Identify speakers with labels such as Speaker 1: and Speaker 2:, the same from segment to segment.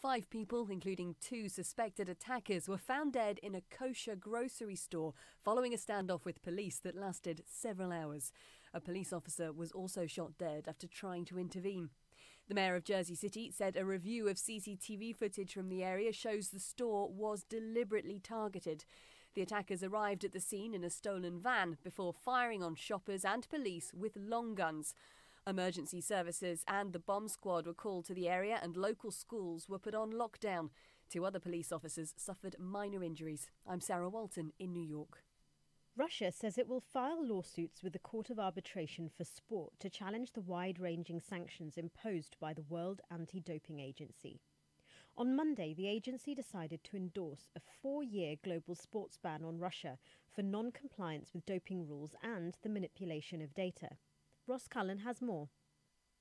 Speaker 1: 5 people, including 2 suspected attackers, were found dead in a kosher grocery store following a standoff with police that lasted several hours. A police officer was also shot dead after trying to intervene. The mayor of Jersey City said a review of CCTV footage from the area shows the store was deliberately targeted. The attackers arrived at the scene in a stolen van before firing on shoppers and police with long guns. Emergency services and the bomb squad were called to the area and local schools were put on lockdown. 2 other police officers suffered minor injuries. I'm Sarah Walton in New York.
Speaker 2: Russia says it will file lawsuits with the Court of Arbitration for Sport to challenge the wide-ranging sanctions imposed by the World Anti-Doping Agency. On Monday, the agency decided to endorse a 4-year global sports ban on Russia for non-compliance with doping rules and the manipulation of data. Ross Cullen has more.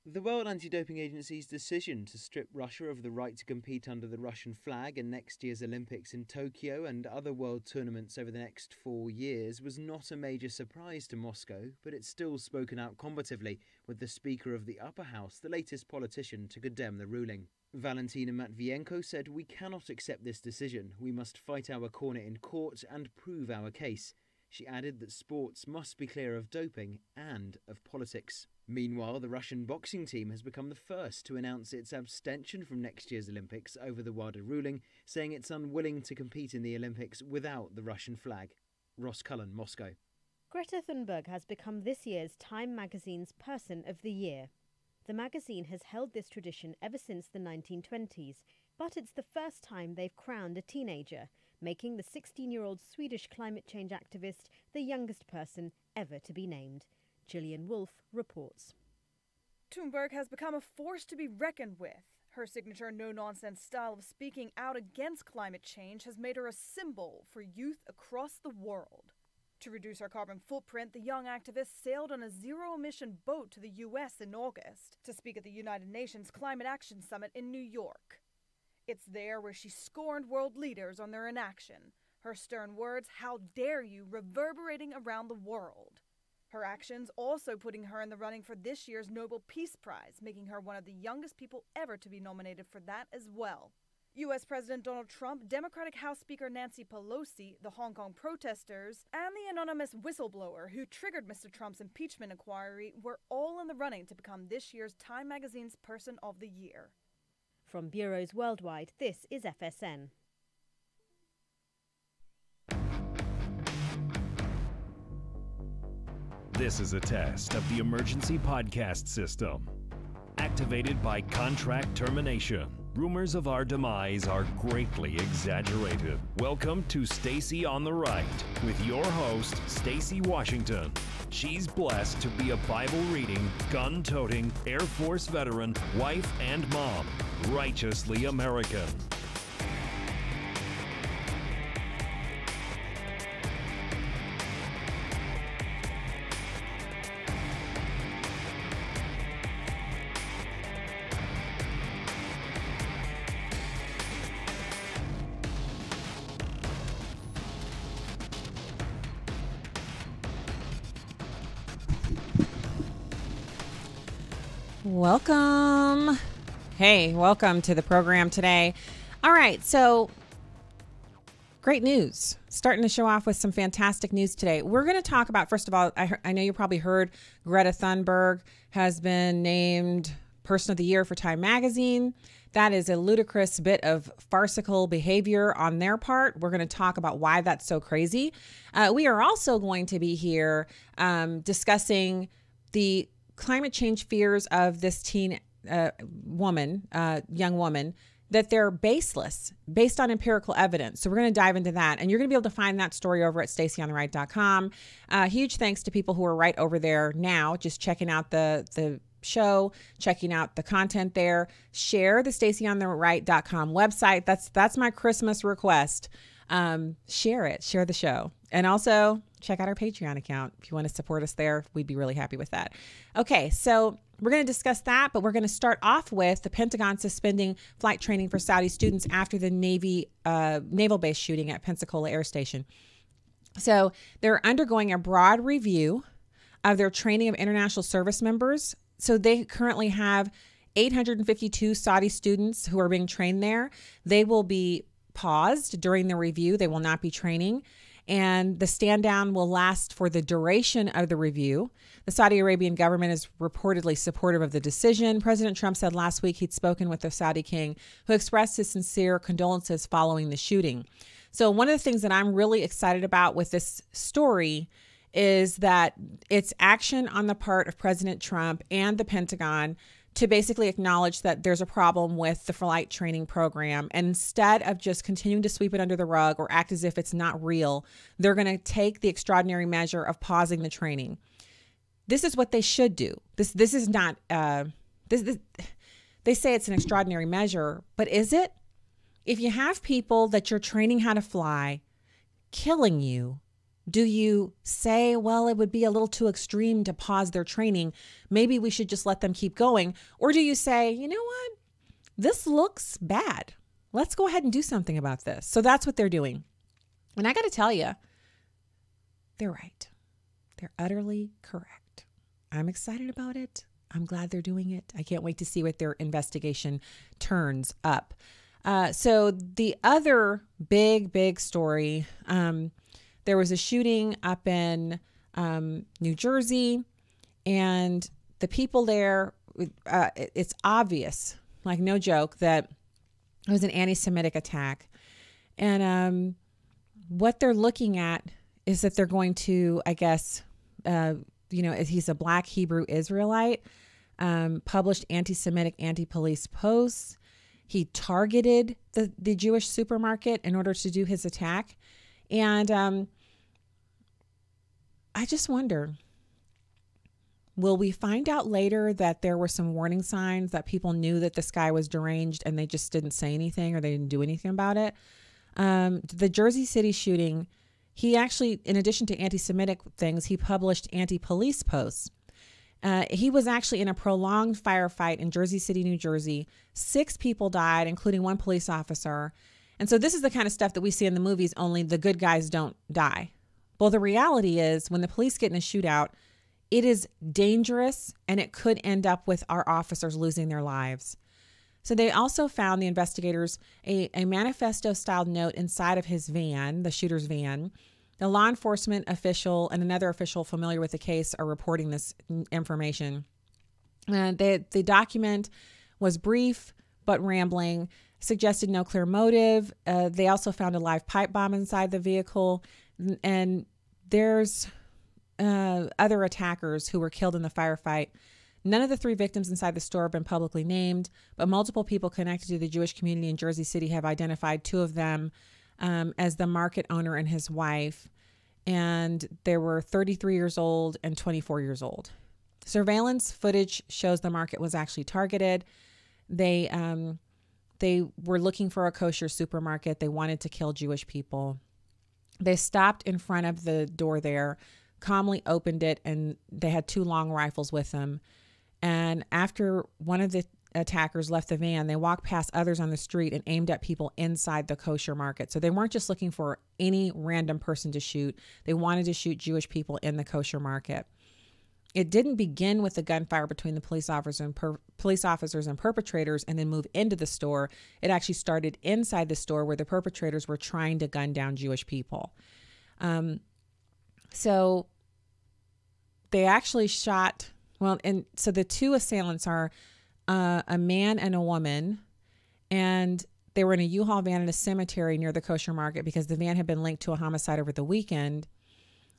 Speaker 3: The World Anti-Doping Agency's decision to strip Russia of the right to compete under the Russian flag in next year's Olympics in Tokyo and other world tournaments over the next 4 years was not a major surprise to Moscow, but it's still spoken out combatively, with the Speaker of the Upper House, the latest politician, to condemn the ruling. Valentina Matvienko said, "We cannot accept this decision. We must fight our corner in court and prove our case." She added that sports must be clear of doping and of politics. Meanwhile, the Russian boxing team has become the first to announce its abstention from next year's Olympics over the WADA ruling, saying it's unwilling to compete in the Olympics without the Russian flag. Ross Cullen, Moscow.
Speaker 2: Greta Thunberg has become this year's Time magazine's Person of the Year. The magazine has held this tradition ever since the 1920s, but it's the first time they've crowned a teenager, making the 16-year-old Swedish climate change activist the youngest person ever to be named. Gillian Wolfe reports.
Speaker 4: Thunberg has become a force to be reckoned with. Her signature no-nonsense style of speaking out against climate change has made her a symbol for youth across the world. To reduce her carbon footprint, the young activist sailed on a zero-emission boat to the U.S. in August to speak at the United Nations Climate Action Summit in New York. It's there where she scorned world leaders on their inaction. Her stern words, "How dare you," reverberating around the world. Her actions also putting her in the running for this year's Nobel Peace Prize, making her one of the youngest people ever to be nominated for that as well. U.S. President Donald Trump, Democratic House Speaker Nancy Pelosi, the Hong Kong protesters, and the anonymous whistleblower who triggered Mr. Trump's impeachment inquiry were all in the running to become this year's Time magazine's Person of the Year.
Speaker 2: From bureaus worldwide, this is FSN.
Speaker 5: This is a test of the emergency podcast system. Activated by contract termination. Rumors of our demise are greatly exaggerated. Welcome to Stacy on the Right with your host, Stacy Washington. She's blessed to be a Bible-reading, gun-toting, Air Force veteran, wife and mom, righteously American.
Speaker 6: Welcome. Hey, welcome to the program today. All right, so great news. Starting to show off with some fantastic news today. We're going to talk about, first of all, I know you probably heard Greta Thunberg has been named Person of the Year for Time magazine. That is a ludicrous bit of farcical behavior on their part. We're going to talk about why that's so crazy. We are also going to be here discussing the climate change fears of this young woman, that they're baseless, based on empirical evidence. So we're going to dive into that. And you're going to be able to find that story over at stacyontheright.com. Huge thanks to people who are right over there now, just checking out the show, checking out the content there. Share the stacyontheright.com website. That's my Christmas request. Share it, share the show. And also check out our Patreon account. If you want to support us there, we'd be really happy with that. Okay, so we're going to discuss that, but we're going to start off with the Pentagon suspending flight training for Saudi students after the Navy naval base shooting at Pensacola Air Station. So they're undergoing a broad review of their training of international service members. So they currently have 852 Saudi students who are being trained there, they will be paused during the review. They will not be training. And the stand down will last for the duration of the review. The Saudi Arabian government is reportedly supportive of the decision. President Trump said last week he'd spoken with the Saudi king, who expressed his sincere condolences following the shooting. So one of the things that I'm really excited about with this story is that it's action on the part of President Trump and the Pentagon to basically acknowledge that there's a problem with the flight training program. And instead of just continuing to sweep it under the rug or act as if it's not real, they're going to take the extraordinary measure of pausing the training. This is what they should do. This is not, they say it's an extraordinary measure, but is it? If you have people that you're training how to fly killing you, do you say, well, it would be a little too extreme to pause their training, maybe we should just let them keep going? Or do you say, you know what, this looks bad, let's go ahead and do something about this? So that's what they're doing. And I got to tell you, they're right. They're utterly correct. I'm excited about it. I'm glad they're doing it. I can't wait to see what their investigation turns up. So the other big story, there was a shooting up in New Jersey, and the people there, it's obvious, like no joke, that it was an anti-Semitic attack. And what they're looking at is that they're going to, I guess, he's a Black Hebrew Israelite, published anti-Semitic, anti-police posts. He targeted the Jewish supermarket in order to do his attack. And I just wonder, will we find out later that there were some warning signs that people knew that this guy was deranged and they just didn't say anything or they didn't do anything about it? The Jersey City shooting, he actually, in addition to anti-Semitic things, he published anti-police posts. He was actually in a prolonged firefight in Jersey City, New Jersey. 6 people died, including 1 police officer. And so this is the kind of stuff that we see in the movies, only the good guys don't die. Well, the reality is when the police get in a shootout, it is dangerous and it could end up with our officers losing their lives. So they also found, the investigators, a manifesto-style note inside of his van, the shooter's van. The law enforcement official and another official familiar with the case are reporting this information. The document was brief but rambling, suggested no clear motive. They also found a live pipe bomb inside the vehicle. And there's other attackers who were killed in the firefight. None of the 3 victims inside the store have been publicly named, but multiple people connected to the Jewish community in Jersey City have identified 2 of them as the market owner and his wife. And they were 33 years old and 24 years old. Surveillance footage shows the market was actually targeted. They were looking for a kosher supermarket. They wanted to kill Jewish people. They stopped in front of the door there, calmly opened it, and they had 2 long rifles with them. And after one of the attackers left the van, they walked past others on the street and aimed at people inside the kosher market. So they weren't just looking for any random person to shoot. They wanted to shoot Jewish people in the kosher market. It didn't begin with the gunfire between the police officers and perpetrators and then move into the store. It actually started inside the store where the perpetrators were trying to gun down Jewish people. So they actually shot, and so the 2 assailants are a man and a woman, and they were in a U-Haul van in a cemetery near the kosher market because the van had been linked to a homicide over the weekend.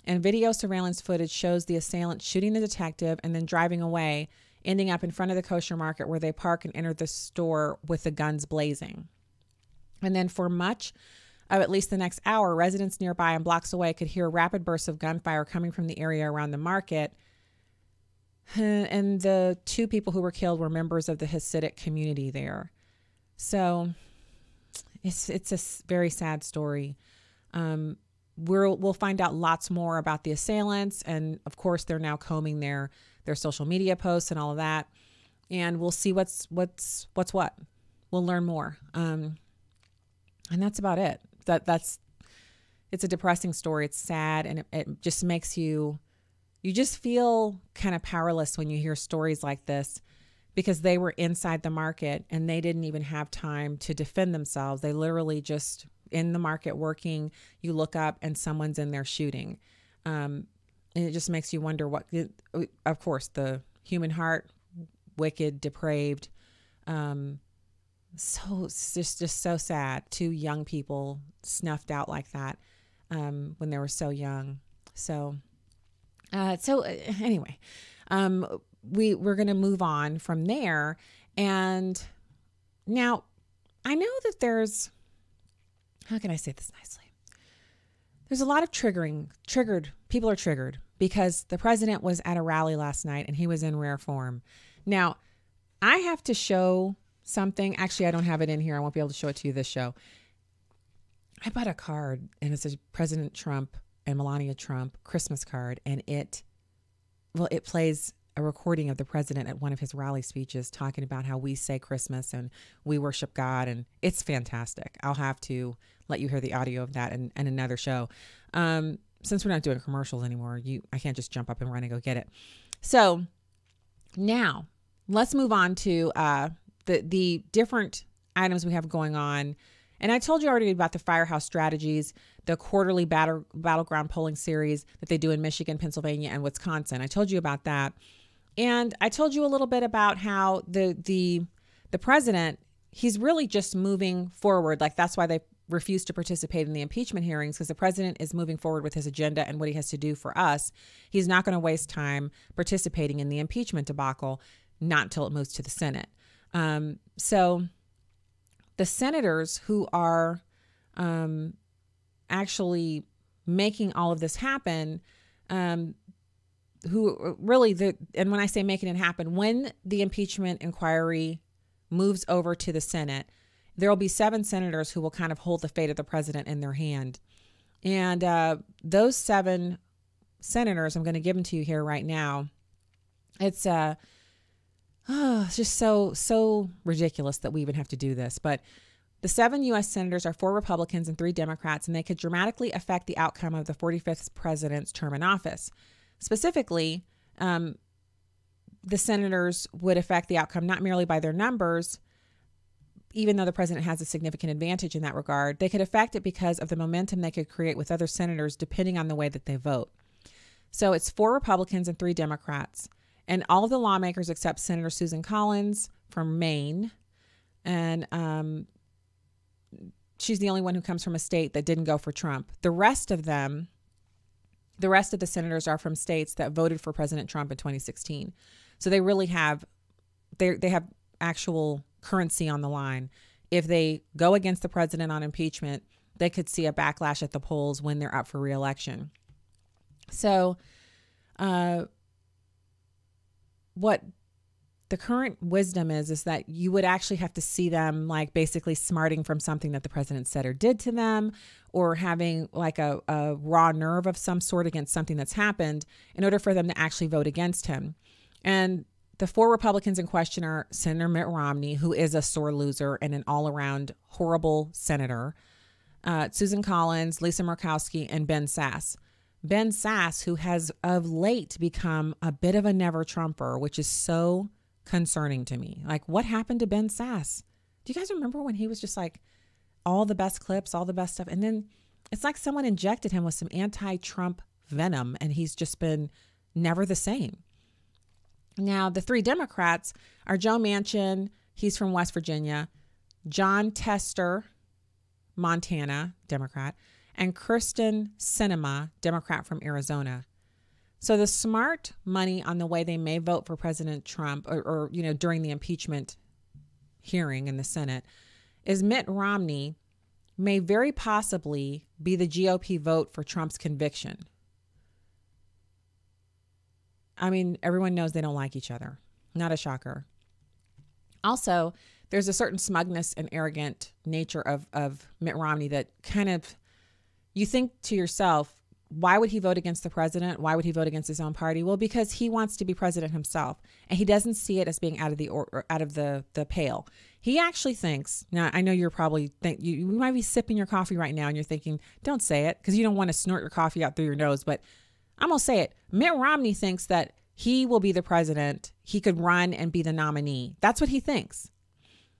Speaker 6: And video surveillance footage shows the assailant shooting the detective and then driving away, ending up in front of the kosher market where they park and enter the store with the guns blazing. And then for much of at least the next hour, residents nearby and blocks away could hear rapid bursts of gunfire coming from the area around the market. And the 2 people who were killed were members of the Hasidic community there. So it's a very sad story. We'll find out lots more about the assailants, and of course they're now combing their social media posts and all of that, and we'll see what's what. We'll learn more, and that's about it. It's a depressing story. It's sad, and it just makes you just feel kind of powerless when you hear stories like this, because they were inside the market and they didn't even have time to defend themselves. They literally just in the market working, you look up and someone's in there shooting. And it just makes you wonder of course, the human heart, wicked, depraved. So it's just so sad. 2 young people snuffed out like that when they were so young. So anyway, we're going to move on from there. And now I know that how can I say this nicely? There's a lot of people are triggered because the president was at a rally last night and he was in rare form. Now I have to show something. Actually, I don't have it in here. I won't be able to show it to you this show. I bought a card and it's a President Trump and Melania Trump Christmas card. And it plays a recording of the president at one of his rally speeches talking about how we say Christmas and we worship God. And it's fantastic. I'll have to let you hear the audio of that in another show. Since we're not doing commercials anymore, I can't just jump up and run and go get it. So now let's move on to the different items we have going on. And I told you already about the Firehouse Strategies, the quarterly battleground polling series that they do in Michigan, Pennsylvania, and Wisconsin. I told you about that. And I told you a little bit about how the president, he's really just moving forward. Like that's why they refuse to participate in the impeachment hearings, because the president is moving forward with his agenda and what he has to do for us. He's not going to waste time participating in the impeachment debacle, not until it moves to the Senate. So the senators who are actually making all of this happen, who really, and when I say making it happen, when the impeachment inquiry moves over to the Senate, there will be 7 senators who will kind of hold the fate of the president in their hand. And those 7 senators, I'm going to give them to you here right now. It's just so ridiculous that we even have to do this. But the 7 U.S. senators are 4 Republicans and 3 Democrats, and they could dramatically affect the outcome of the 45th president's term in office. Specifically, the senators would affect the outcome not merely by their numbers, even though the president has a significant advantage in that regard. They could affect it because of the momentum they could create with other senators depending on the way that they vote. So it's 4 Republicans and 3 Democrats. And all of the lawmakers except Senator Susan Collins from Maine. And she's the only one who comes from a state that didn't go for Trump. The rest of the senators are from states that voted for President Trump in 2016. So they really have, they have actual currency on the line. If they go against the president on impeachment, they could see a backlash at the polls when they're up for re-election. So, what the current wisdom is that you would actually have to see them like basically smarting from something that the president said or did to them, or having like a raw nerve of some sort against something that's happened in order for them to actually vote against him. And the 4 Republicans in question are Senator Mitt Romney, who is a sore loser and an all-around horrible senator, Susan Collins, Lisa Murkowski, and Ben Sasse. Ben Sasse, who has of late become a bit of a never-Trumper, which is so concerning to me. Like, what happened to Ben Sasse? Do you guys remember when he was just like all the best clips, all the best stuff? And then it's like someone injected him with some anti-Trump venom, and he's just been never the same. Now, the 3 Democrats are Joe Manchin, he's from West Virginia, John Tester, Montana, Democrat, and Kristen Sinema, Democrat from Arizona. So the smart money on the way they may vote for President Trump or during the impeachment hearing in the Senate is Mitt Romney may very possibly be the GOP vote for Trump's conviction. I mean, everyone knows they don't like each other. Not a shocker. Also, there's a certain smugness and arrogant nature of Mitt Romney that kind of, you think to yourself, why would he vote against the president? Why would he vote against his own party? Well, because he wants to be president himself, and he doesn't see it as being out of the pale. He actually thinks, now I know you're probably you might be sipping your coffee right now and you're thinking, don't say it, because you don't want to snort your coffee out through your nose, but I'm going to say it. Mitt Romney thinks that he will be the president. He could run and be the nominee. That's what he thinks.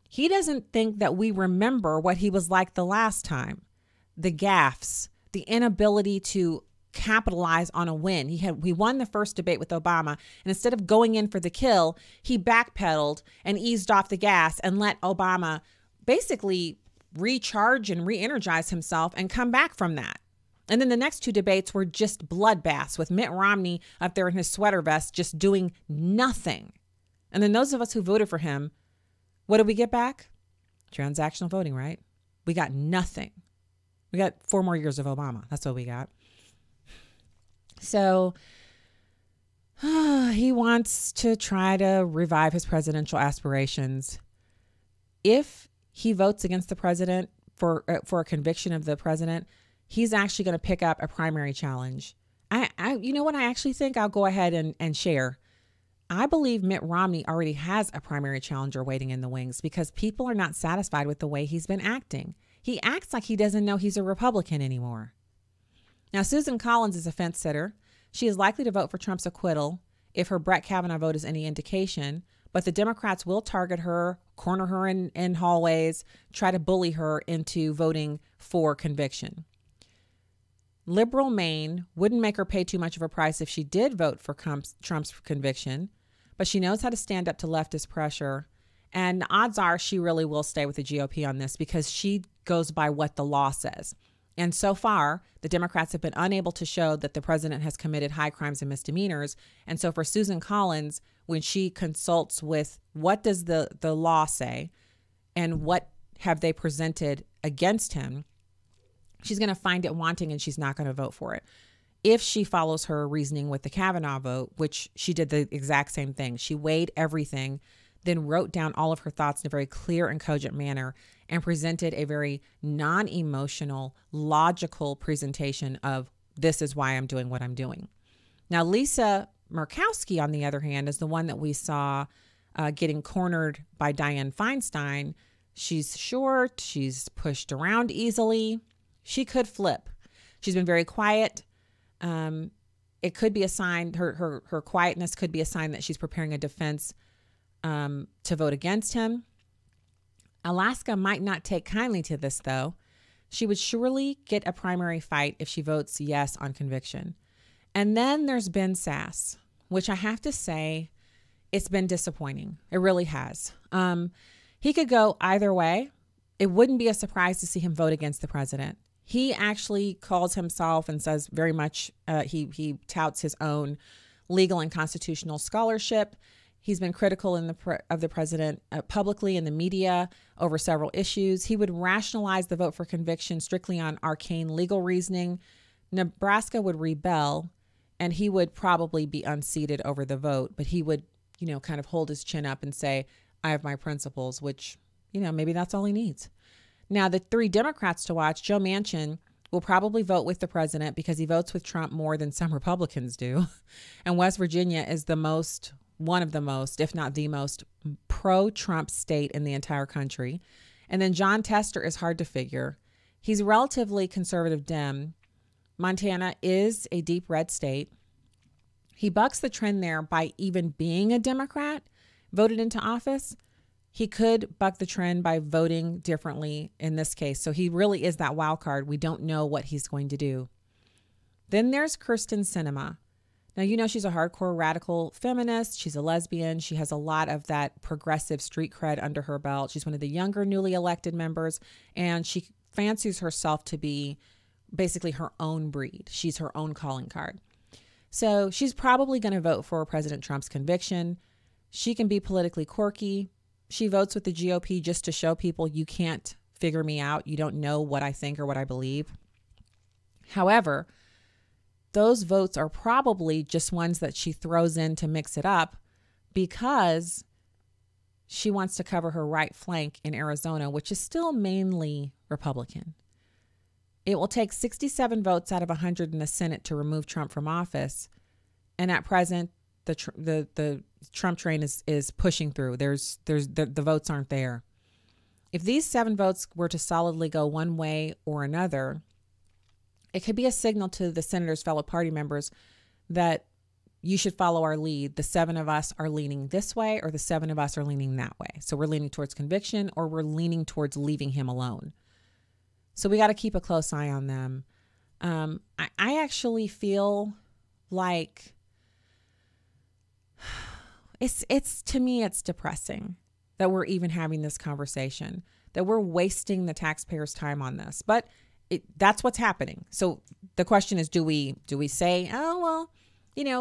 Speaker 6: He doesn't think that we remember what he was like the last time. The gaffes, the inability to capitalize on a win. He won the first debate with Obama, and instead of going in for the kill, he backpedaled and eased off the gas and let Obama basically recharge and re-energize himself and come back from that. And then the next two debates were just bloodbaths with Mitt Romney up there in his sweater vest just doing nothing. And then those of us who voted for him, what did we get back? Transactional voting, right? We got nothing. We got 4 more years of Obama. That's what we got. So he wants to try to revive his presidential aspirations. If he votes against the president for a conviction of the president, he's actually going to pick up a primary challenge. You know what I actually think? I'll go ahead and share. I believe Mitt Romney already has a primary challenger waiting in the wings because people are not satisfied with the way he's been acting. He acts like he doesn't know he's a Republican anymore. Now, Susan Collins is a fence sitter. She is likely to vote for Trump's acquittal if her Brett Kavanaugh vote is any indication, but the Democrats will target her, corner her in hallways, try to bully her into voting for conviction. Liberal Maine wouldn't make her pay too much of a price if she did vote for Trump's conviction, but she knows how to stand up to leftist pressure. And odds are she really will stay with the GOP on this because she goes by what the law says. And so far, the Democrats have been unable to show that the president has committed high crimes and misdemeanors. And so for Susan Collins, when she consults with what does the law say and what have they presented against him, she's going to find it wanting and she's not going to vote for it. If she follows her reasoning with the Kavanaugh vote, which she did the exact same thing, she weighed everything, then wrote down all of her thoughts in a very clear and cogent manner and presented a very non-emotional, logical presentation of this is why I'm doing what I'm doing. Now, Lisa Murkowski, on the other hand, is the one that we saw getting cornered by Dianne Feinstein. She's short. She's pushed around easily. She could flip. She's been very quiet. It could be a sign, her quietness could be a sign that she's preparing a defense to vote against him. Alaska might not take kindly to this, though. She would surely get a primary fight if she votes yes on conviction. And then there's Ben Sasse, which I have to say, it's been disappointing. It really has. He could go either way. It wouldn't be a surprise to see him vote against the president. He actually calls himself and says very much, he touts his own legal and constitutional scholarship. He's been critical of the president publicly in the media over several issues. He would rationalize the vote for conviction strictly on arcane legal reasoning. Nebraska would rebel, and he would probably be unseated over the vote, but he would, kind of hold his chin up and say, I have my principles, which, maybe that's all he needs. Now, the 3 Democrats to watch, Joe Manchin will probably vote with the president because he votes with Trump more than some Republicans do. And West Virginia is one of the most, if not the most, pro-Trump state in the entire country. And then John Tester is hard to figure. He's a relatively conservative Dem. Montana is a deep red state. He bucks the trend there by even being a Democrat, voted into office. He could buck the trend by voting differently in this case. So he really is that wild card. We don't know what he's going to do. Then there's Kyrsten Sinema. Now, she's a hardcore radical feminist. She's a lesbian. She has a lot of that progressive street cred under her belt. She's one of the younger newly elected members, and she fancies herself to be basically her own breed. She's her own calling card. So she's probably going to vote for President Trump's conviction. She can be politically quirky. She votes with the GOP just to show people you can't figure me out. You don't know what I think or what I believe. However, those votes are probably just ones that she throws in to mix it up because she wants to cover her right flank in Arizona, which is still mainly Republican. It will take 67 votes out of 100 in the Senate to remove Trump from office. And at present, the Trump train is pushing through. The votes aren't there. If these 7 votes were to solidly go one way or another, it could be a signal to the senator's fellow party members that you should follow our lead. The 7 of us are leaning this way, or the 7 of us are leaning that way. So we're leaning towards conviction, or we're leaning towards leaving him alone. So we got to keep a close eye on them. I actually feel like it's to me, it's depressing that we're even having this conversation, that we're wasting the taxpayers' time on this. But that's what's happening. So the question is, do we say, oh, well,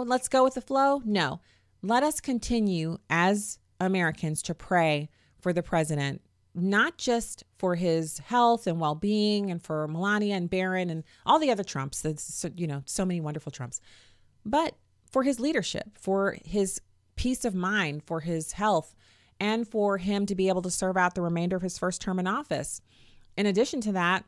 Speaker 6: let's go with the flow? No. Let us continue as Americans to pray for the president, not just for his health and well-being and for Melania and Barron and all the other Trumps, so many wonderful Trumps, but for his leadership, for his peace of mind, for his health, and for him to be able to serve out the remainder of his first term in office. In addition to that,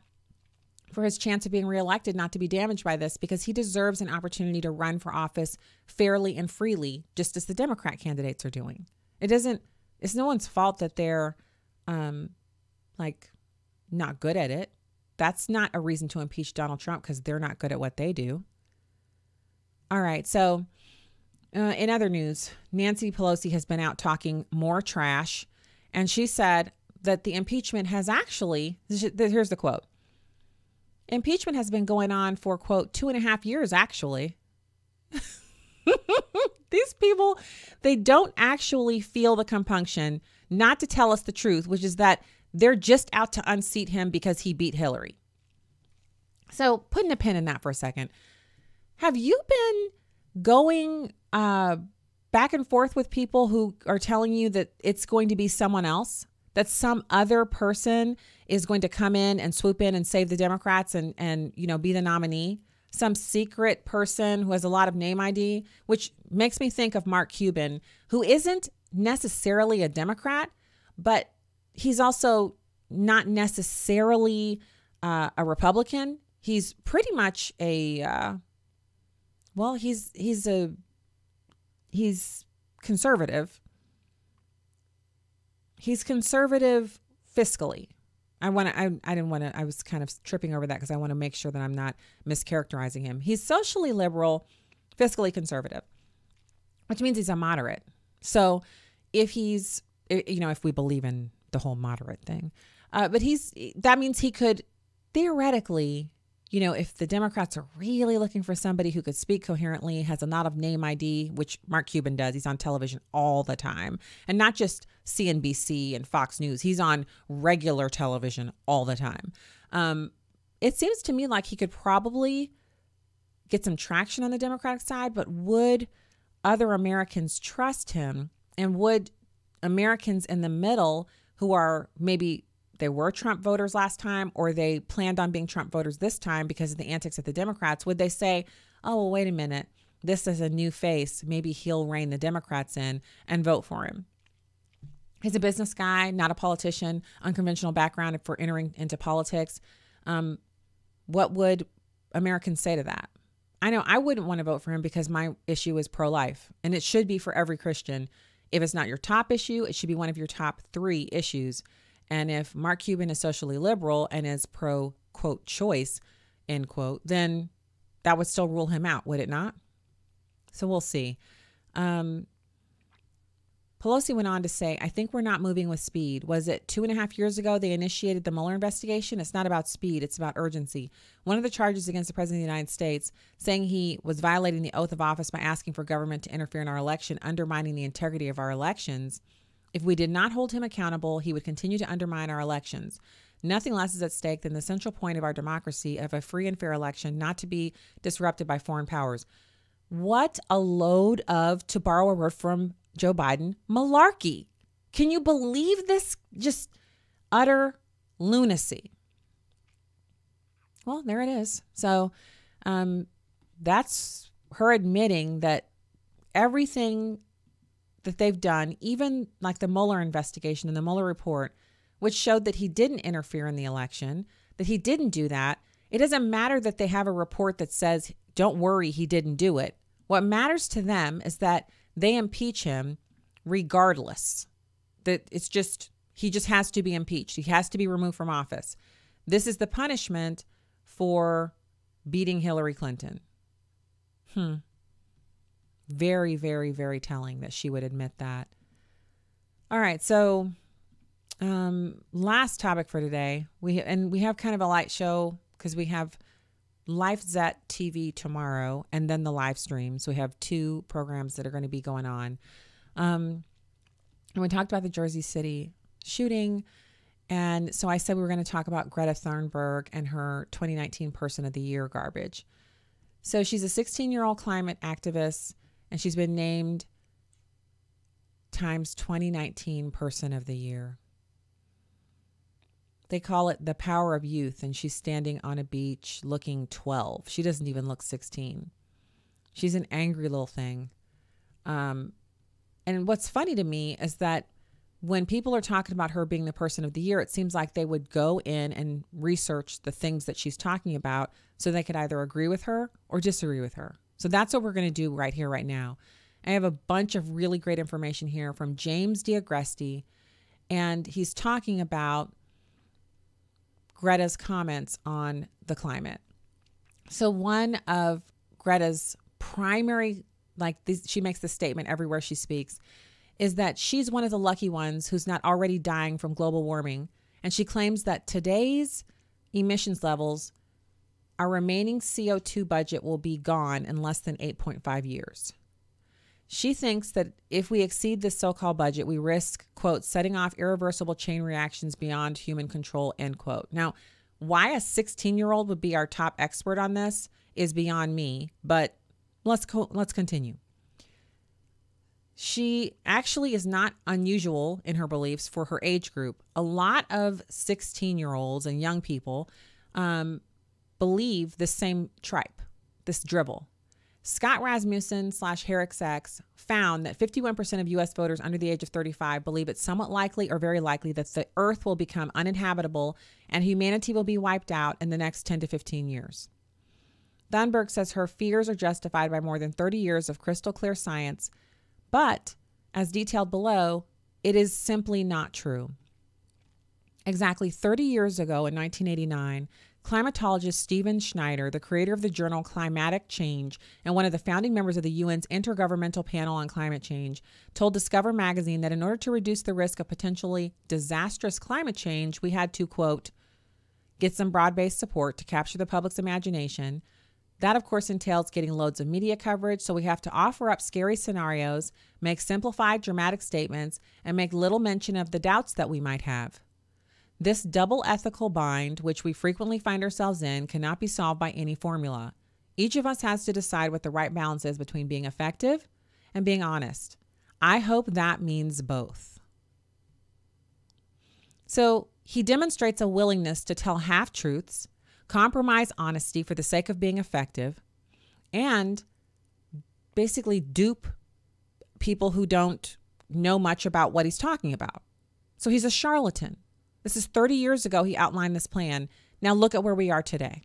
Speaker 6: for his chance of being reelected not to be damaged by this, because he deserves an opportunity to run for office fairly and freely, just as the Democrat candidates are doing. It's no one's fault that they're not good at it. That's not a reason to impeach Donald Trump, because they're not good at what they do. All right. So in other news, Nancy Pelosi has been out talking more trash, and she said that the impeachment has actually, here's the quote. Impeachment has been going on for, quote, 2.5 years, actually. These people, they don't actually feel the compunction not to tell us the truth, which is that they're just out to unseat him because he beat Hillary. So putting a pin in that for a second. Have you been going back and forth with people who are telling you that it's going to be someone else, that some other person is going to come in and swoop in and save the Democrats and be the nominee? Some secret person who has a lot of name ID, which makes me think of Mark Cuban, who isn't necessarily a Democrat, but he's also not necessarily a Republican. He's pretty much he's conservative. He's conservative fiscally. I was kind of tripping over that because I want to make sure that I'm not mischaracterizing him. He's socially liberal, fiscally conservative, which means he's a moderate. So if we believe in the whole moderate thing, but that means he could theoretically, if the Democrats are really looking for somebody who could speak coherently, has a lot of name ID, which Mark Cuban does. He's on television all the time, and not just CNBC and Fox News. He's on regular television all the time. It seems to me like he could probably get some traction on the Democratic side, but would other Americans trust him? And would Americans in the middle who are maybe they were Trump voters last time, or they planned on being Trump voters this time because of the antics of the Democrats, would they say, oh, well, wait a minute, this is a new face, maybe he'll rein the Democrats in, and vote for him? He's a business guy, not a politician, unconventional background for entering into politics. What would Americans say to that? I know I wouldn't want to vote for him because my issue is pro-life, and it should be for every Christian. If it's not your top issue, it should be one of your top 3 issues. And if Mark Cuban is socially liberal and is pro, quote, choice, end quote, then that would still rule him out, would it not? So we'll see. Pelosi went on to say, I think we're not moving with speed. Was it 2.5 years ago they initiated the Mueller investigation? It's not about speed. It's about urgency. One of the charges against the president of the United States, saying he was violating the oath of office by asking for government to interfere in our election, undermining the integrity of our elections. If we did not hold him accountable, he would continue to undermine our elections. Nothing less is at stake than the central point of our democracy, of a free and fair election, not to be disrupted by foreign powers. What a load of, to borrow a word from Joe Biden, malarkey. Can you believe this? Just utter lunacy. Well, there it is. So that's her admitting that everything that they've done, even like the Mueller investigation and the Mueller report, which showed that he didn't interfere in the election, that he didn't do that. It doesn't matter that they have a report that says, don't worry, he didn't do it. What matters to them is that they impeach him regardless. That he just has to be impeached. He has to be removed from office. This is the punishment for beating Hillary Clinton. Very, very, very telling that she would admit that. All right, so last topic for today. We have kind of a light show because we have LifeZet TV tomorrow and then the live stream. So we have 2 programs that are going to be going on. And we talked about the Jersey City shooting. And so I said we were going to talk about Greta Thunberg and her 2019 Person of the Year garbage. So she's a 16-year-old climate activist, and she's been named Time's 2019 Person of the Year. They call it the power of youth, and she's standing on a beach looking 12. She doesn't even look 16. She's an angry little thing. And what's funny to me is that when people are talking about her being the Person of the Year, it seems like they would go in and research the things that she's talking about so they could either agree with her or disagree with her. So that's what we're going to do right here, right now. I have a bunch of really great information here from James D'Agresti, and he's talking about Greta's comments on the climate. So one of Greta's primary, she makes this statement everywhere she speaks, is that she's one of the lucky ones who's not already dying from global warming. And she claims that today's emissions levels, our remaining CO2 budget will be gone in less than 8.5 years. She thinks that if we exceed this so-called budget, we risk, quote, setting off irreversible chain reactions beyond human control, end quote. Now, why a 16-year-old would be our top expert on this is beyond me, but let's continue. She actually is not unusual in her beliefs for her age group. A lot of 16-year-olds and young people believe the same tripe, this dribble. Scott Rasmussen /HerricksX found that 51% of U.S. voters under the age of 35 believe it's somewhat likely or very likely that the earth will become uninhabitable and humanity will be wiped out in the next 10 to 15 years. Thunberg says her fears are justified by more than 30 years of crystal clear science, but as detailed below, it is simply not true. Exactly 30 years ago in 1989, climatologist Stephen Schneider, the creator of the journal Climatic Change and one of the founding members of the UN's Intergovernmental Panel on Climate Change, told Discover magazine that in order to reduce the risk of potentially disastrous climate change, we had to, quote, get some broad-based support to capture the public's imagination. That, of course, entails getting loads of media coverage, so we have to offer up scary scenarios, make simplified, dramatic statements, and make little mention of the doubts that we might have. This double ethical bind, which we frequently find ourselves in, cannot be solved by any formula. Each of us has to decide what the right balance is between being effective and being honest. I hope that means both. So he demonstrates a willingness to tell half-truths, compromise honesty for the sake of being effective, and basically dupe people who don't know much about what he's talking about. So he's a charlatan. This is 30 years ago he outlined this plan. Now look at where we are today.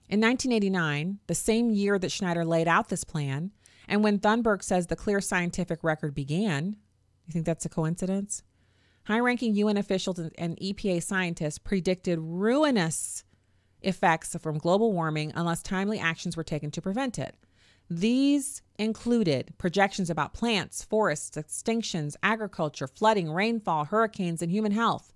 Speaker 6: In 1989, the same year that Schneider laid out this plan, and when Thunberg says the clear scientific record began, you think that's a coincidence? High-ranking UN officials and EPA scientists predicted ruinous effects from global warming unless timely actions were taken to prevent it. These included projections about plants, forests, extinctions, agriculture, flooding, rainfall, hurricanes, and human health.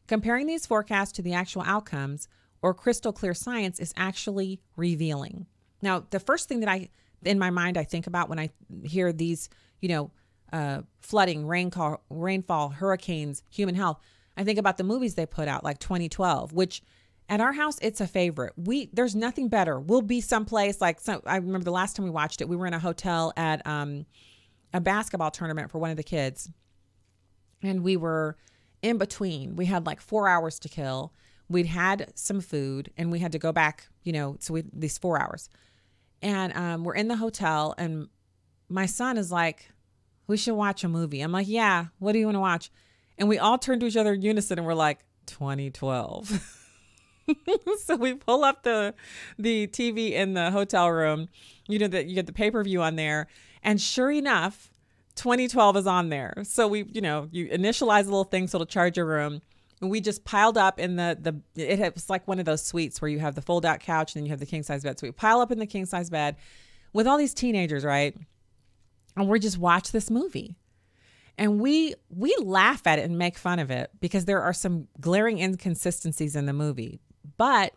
Speaker 6: Comparing these forecasts to the actual outcomes, or crystal clear science, is actually revealing. Now, the first thing that in my mind I think about when I hear these, flooding, rainfall, hurricanes, human health, I think about the movies they put out, like 2012, which at our house, it's a favorite. There's nothing better. We'll be someplace I remember the last time we watched it, we were in a hotel at a basketball tournament for one of the kids. And we were in between. We had like 4 hours to kill. We'd had some food and we had to go back, these 4 hours. And we're in the hotel and my son is like, we should watch a movie. I'm like, yeah, what do you want to watch? And we all turned to each other in unison and we're like, 2012. So we pull up the TV in the hotel room, that you get the pay-per-view on there. And sure enough, 2012 is on there. So we, you initialize a little thing so it'll charge your room. And we just piled up in it was like one of those suites where you have the fold-out couch and then you have the king-size bed. So we pile up in the king-size bed. with all these teenagers, right? And we just watch this movie. And we laugh at it and make fun of it because there are some glaring inconsistencies in the movie. But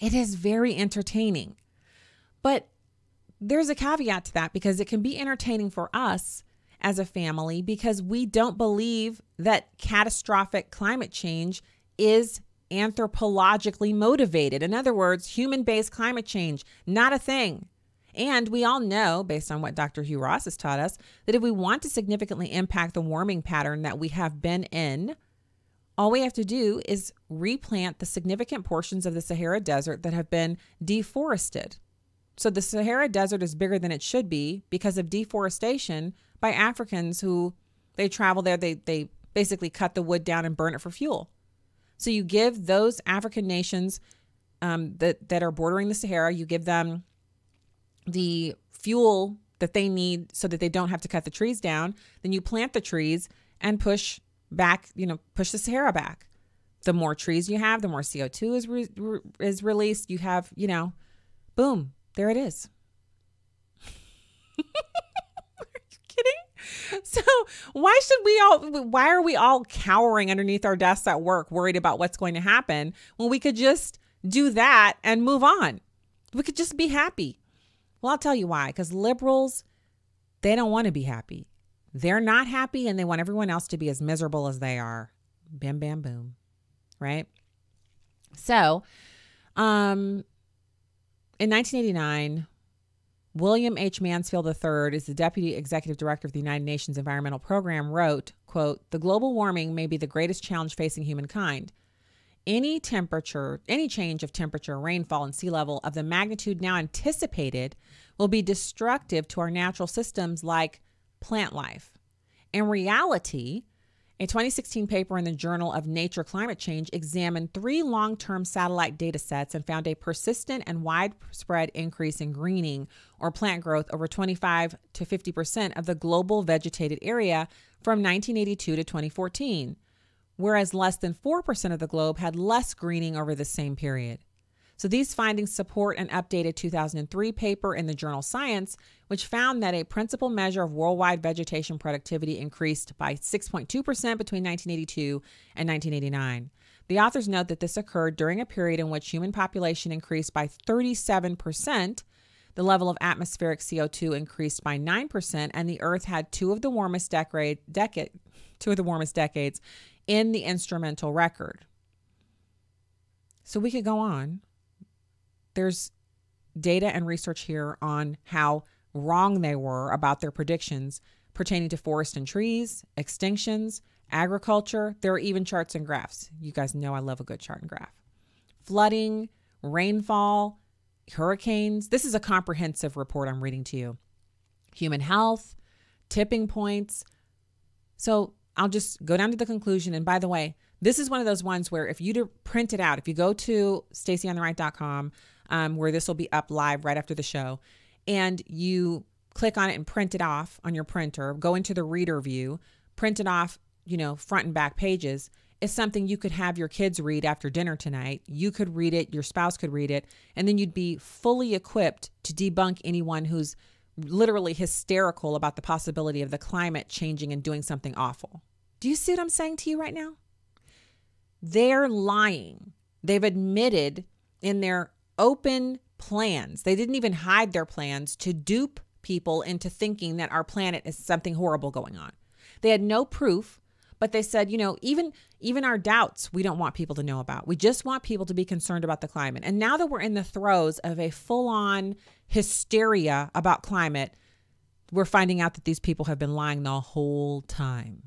Speaker 6: it is very entertaining. But there's a caveat to that because it can be entertaining for us as a family because we don't believe that catastrophic climate change is anthropologically motivated. In other words, human-based climate change, not a thing. And we all know, based on what Dr. Hugh Ross has taught us, that if we want to significantly impact the warming pattern that we have been in, all we have to do is replant the significant portions of the Sahara Desert that have been deforested. So the Sahara Desert is bigger than it should be because of deforestation by Africans who they travel there. They basically cut the wood down and burn it for fuel. So you give those African nations that are bordering the Sahara, you give them the fuel that they need so that they don't have to cut the trees down. Then you plant the trees and push back, push the Sahara back. The more trees you have, the more CO2 is released. You have, boom, there it is. Are you kidding? So why are we all cowering underneath our desks at work, worried about what's going to happen when we could just do that and move on? We could just be happy. Well, I'll tell you why. Because liberals, they don't want to be happy. They're not happy and they want everyone else to be as miserable as they are. Bam, bam, boom. Right? So, in 1989, William H. Mansfield III is the Deputy Executive Director of the United Nations Environmental Program, wrote, quote, "The global warming may be the greatest challenge facing humankind. Any change of temperature, rainfall, and sea level of the magnitude now anticipated will be destructive to our natural systems like plant life. In reality, a 2016 paper in the Journal of Nature Climate Change examined 3 long-term satellite data sets and found a persistent and widespread increase in greening or plant growth over 25 to 50% of the global vegetated area from 1982 to 2014. Whereas less than 4% of the globe had less greening over the same period. So these findings support an updated 2003 paper in the journal Science, which found that a principal measure of worldwide vegetation productivity increased by 6.2% between 1982 and 1989. The authors note that this occurred during a period in which human population increased by 37%, the level of atmospheric CO2 increased by 9%, and the Earth had two of the warmest decades in the instrumental record. So we could go on. There's data and research here on how wrong they were about their predictions pertaining to forest and trees, extinctions, agriculture. There are even charts and graphs. You guys know I love a good chart and graph. Flooding, rainfall, hurricanes. This is a comprehensive report I'm reading to you. Human health, tipping points. So I'll just go down to the conclusion. And by the way, this is one of those ones where if you print it out, if you go to stacyontheright.com, where this will be up live right after the show, and you click on it and print it off on your printer, go into the reader view, print it off, front and back pages, it's something you could have your kids read after dinner tonight. You could read it, your spouse could read it, and then you'd be fully equipped to debunk anyone who's literally hysterical about the possibility of the climate changing and doing something awful. Do you see what I'm saying to you right now? They're lying. They've admitted in their open plans. They didn't even hide their plans to dupe people into thinking that our planet is something horrible going on. They had no proof, but they said, even our doubts, we don't want people to know about. We just want people to be concerned about the climate. And now that we're in the throes of a full-on hysteria about climate, we're finding out that these people have been lying the whole time.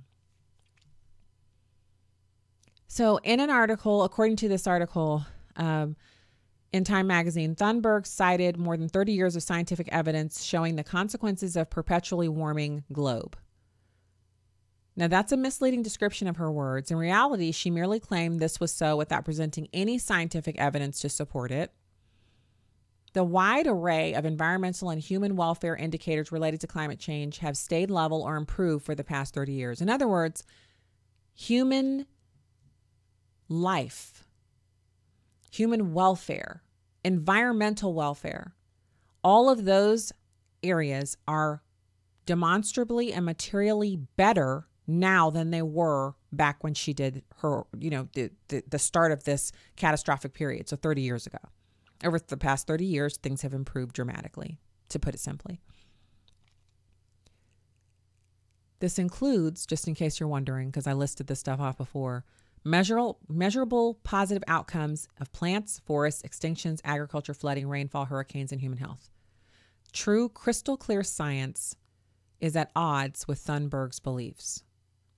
Speaker 6: So in an article, according to this article in Time magazine, Thunberg cited more than 30 years of scientific evidence showing the consequences of perpetually warming globe. Now, that's a misleading description of her words. In reality, she merely claimed this was so without presenting any scientific evidence to support it. The wide array of environmental and human welfare indicators related to climate change have stayed level or improved for the past 30 years. In other words, human life, human welfare, environmental welfare, all of those areas are demonstrably and materially better now than they were back when she did her, the start of this catastrophic period. So 30 years ago. Over the past 30 years, things have improved dramatically, to put it simply. This includes, just in case you're wondering, because I listed this stuff off before, measurable positive outcomes of plants, forests, extinctions, agriculture, flooding, rainfall, hurricanes, and human health. True crystal clear science is at odds with Thunberg's beliefs.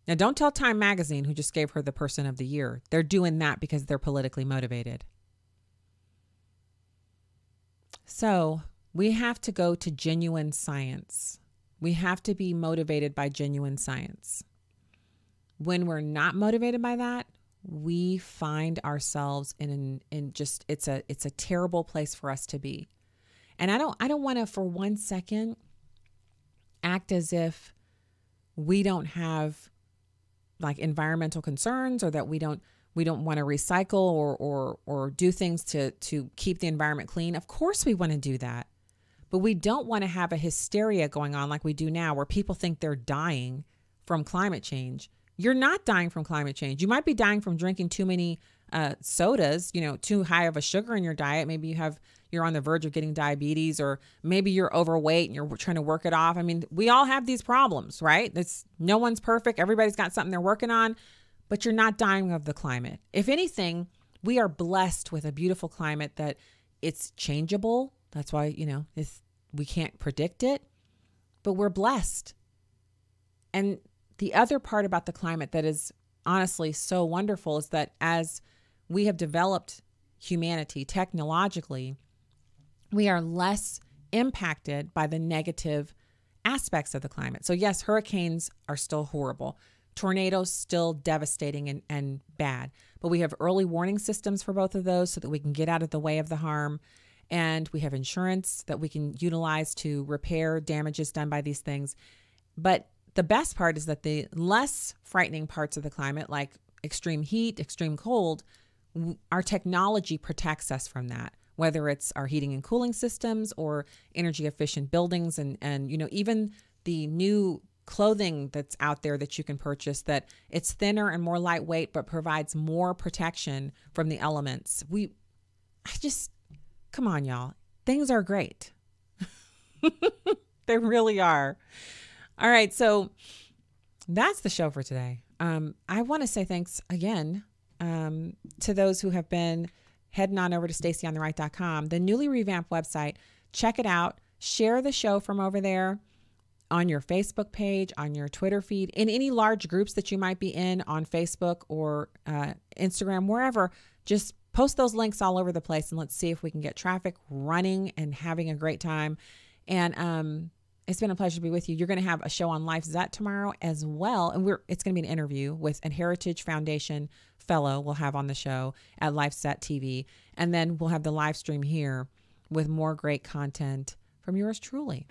Speaker 6: Now, don't tell Time Magazine, who just gave her the Person of the Year. They're doing that because they're politically motivated. So we have to go to genuine science. We have to be motivated by genuine science. When we're not motivated by that, we find ourselves in just, it's a terrible place for us to be. And I don't want to for one second act as if we don't have like environmental concerns, or that we don't want to recycle or do things to keep the environment clean. Of course we want to do that. But we don't want to have a hysteria going on like we do now, where people think they're dying from climate change. You're not dying from climate change. You might be dying from drinking too many sodas, too high of a sugar in your diet. Maybe you're on the verge of getting diabetes, or maybe you're overweight and you're trying to work it off. I mean, we all have these problems, right? No one's perfect. Everybody's got something they're working on, but you're not dying of the climate. If anything, we are blessed with a beautiful climate that it's changeable. That's why, we can't predict it, but we're blessed. And the other part about the climate that is honestly so wonderful is that as we have developed humanity technologically, we are less impacted by the negative aspects of the climate. So yes, hurricanes are still horrible. Tornadoes still devastating and bad. But we have early warning systems for both of those so that we can get out of the way of the harm. And we have insurance that we can utilize to repair damages done by these things. But the best part is that the less frightening parts of the climate, like extreme heat, extreme cold, our technology protects us from that, whether it's our heating and cooling systems or energy efficient buildings and even the new clothing that's out there that you can purchase, that it's thinner and more lightweight but provides more protection from the elements. Come on, y'all. Things are great. They really are. All right. So that's the show for today. I want to say thanks again to those who have been heading on over to stacyontheright.com, the newly revamped website. Check it out. Share the show from over there on your Facebook page, on your Twitter feed, in any large groups that you might be in on Facebook or Instagram, wherever. Just post those links all over the place and let's see if we can get traffic running and having a great time. And it's been a pleasure to be with you. You're going to have a show on Life Zet tomorrow as well. And it's going to be an interview with a Heritage Foundation fellow we'll have on the show at Life Zet TV. And then we'll have the live stream here with more great content from yours truly.